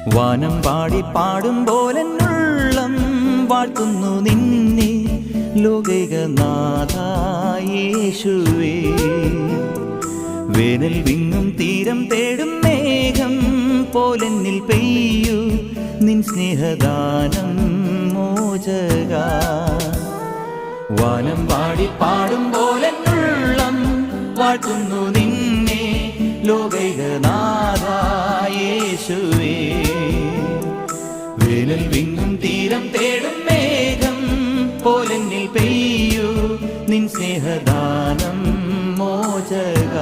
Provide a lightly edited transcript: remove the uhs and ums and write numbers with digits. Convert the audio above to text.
വാനം പാടി പാടും പോലെന്നുള്ളം വാഴ്ത്തുന്നു നിന്നെ ലോകൈകനാഥ യേശുവേ. വേനൽ വിങ്ങും തീരം തേടും മേഘം പോലെന്നിൽ പെയ്യൂ നിൻ സ്നേഹദാനം മോചക. വാനം പാടി പാടും പോലെന്നുള്ളം വാഴ്ത്തുന്നു നിന്നെ ലോകൈകനാഥ യേശുവേ. വേനൽ വിങ്ങും തീരം തേടും മേഘം പോലെന്നിൽ പെയ്യൂ നിൻ സ്നേഹദാനം മോചക.